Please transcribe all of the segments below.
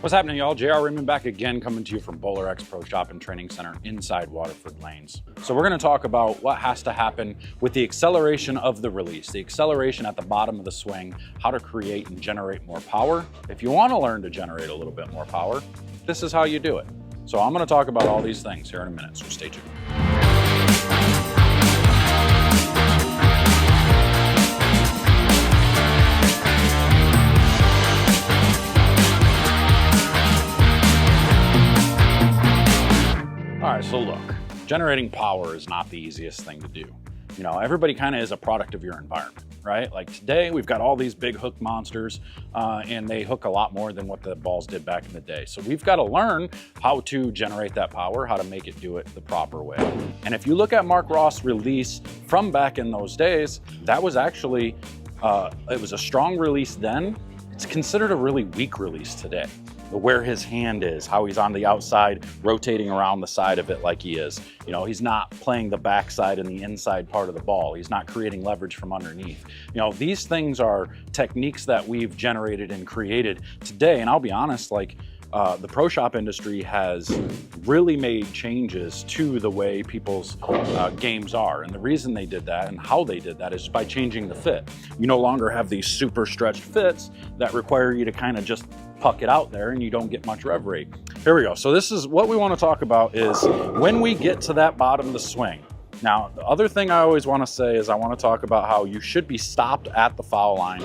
What's happening, y'all? JR Raymond back again, coming to you from BowlerX Pro Shop and Training Center inside Waterford lanes. So we're going to talk about what has to happen with the acceleration of the release, the acceleration at the bottom of the swing, how to create and generate more power. If you want to learn to generate a little bit more power, this is how you do it. So I'm going to talk about all these things here in a minute, so stay tuned. All right, so look, generating power is not the easiest thing to do. You know, everybody kind of is a product of your environment, right? Like today, we've got all these big hook monsters and they hook a lot more than what the balls did back in the day. So we've got to learn how to generate that power, how to make it do it the proper way. And if you look at Mark Ross' release from back in those days, that was actually, it was a strong release then. It's considered a really weak release today. Where his hand is, how he's on the outside, rotating around the side of it like he is. You know, he's not playing the backside and the inside part of the ball. He's not creating leverage from underneath. You know, these things are techniques that we've generated and created today. And I'll be honest, like, the pro shop industry has really made changes to the way people's games are. And the reason they did that and how they did that is by changing the fit. You no longer have these super stretched fits that require you to kind of just puck it out there and you don't get much rev rate. Here we go. So this is what we want to talk about is when we get to that bottom of the swing. Now, the other thing I always want to say is I want to talk about how you should be stopped at the foul line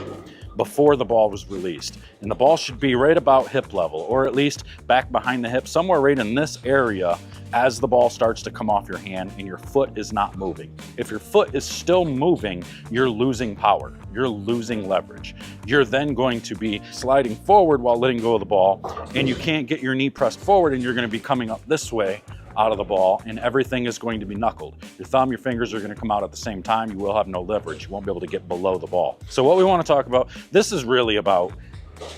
before the ball was released. And the ball should be right about hip level, or at least back behind the hip, somewhere right in this area as the ball starts to come off your hand and your foot is not moving. If your foot is still moving, you're losing power, you're losing leverage. You're then going to be sliding forward while letting go of the ball, and you can't get your knee pressed forward, and you're going to be coming up this way out of the ball, and everything is going to be knuckled. Your thumb, your fingers are going to come out at the same time. You will have no leverage. You won't be able to get below the ball. So what we want to talk about, this is really about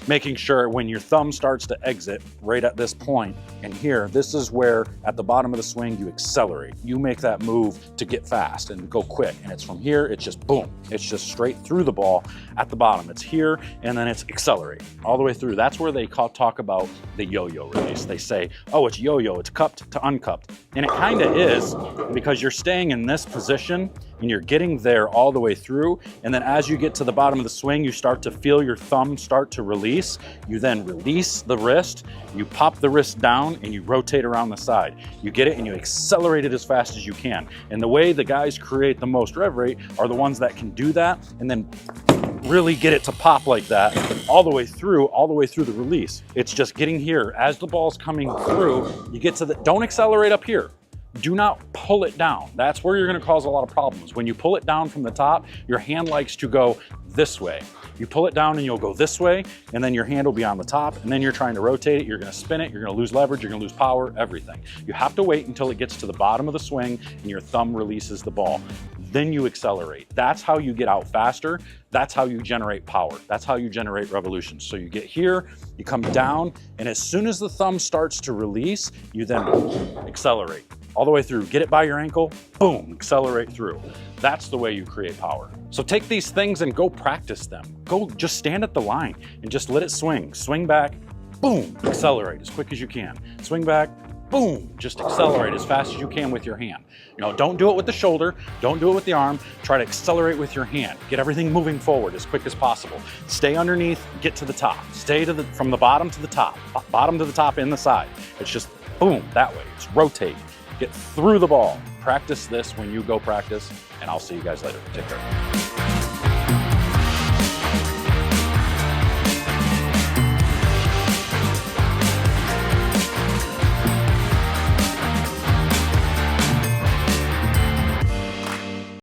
making sure when your thumb starts to exit right at this point and here, this is where at the bottom of the swing you accelerate. You make that move to get fast and go quick, and it's from here, it's just boom. It's just straight through the ball at the bottom. It's here and then it's accelerate all the way through. That's where they talk about the yo-yo release. They say, oh, it's yo-yo, it's cupped to uncupped. And it kind of is, because you're staying in this position and you're getting there all the way through. And then as you get to the bottom of the swing, you start to feel your thumb start to release. You then release the wrist, you pop the wrist down and you rotate around the side. You get it and you accelerate it as fast as you can. And the way the guys create the most rev rate are the ones that can do that and then really get it to pop like that all the way through the release. It's just getting here as the ball's coming through, you get to the, don't accelerate up here. Do not pull it down. That's where you're going to cause a lot of problems. When you pull it down from the top, your hand likes to go this way. You pull it down and you'll go this way, and then your hand will be on the top, and then you're trying to rotate it, you're going to spin it, you're going to lose leverage, you're going to lose power, everything. You have to wait until it gets to the bottom of the swing and your thumb releases the ball. Then you accelerate. That's how you get out faster. That's how you generate power. That's how you generate revolutions. So you get here, you come down, and as soon as the thumb starts to release, you then accelerate all the way through. Get it by your ankle, boom, accelerate through. That's the way you create power. So take these things and go practice them. Go just stand at the line and just let it swing. Swing back, boom, accelerate as quick as you can. Swing back, boom, just accelerate as fast as you can with your hand. You know, don't do it with the shoulder, don't do it with the arm, try to accelerate with your hand. Get everything moving forward as quick as possible. Stay underneath, get to the top. Stay to from the bottom to the top, bottom to the top in the side. It's just boom, that way, it's rotate. Get through the ball. Practice this when you go practice, and I'll see you guys later. Take care.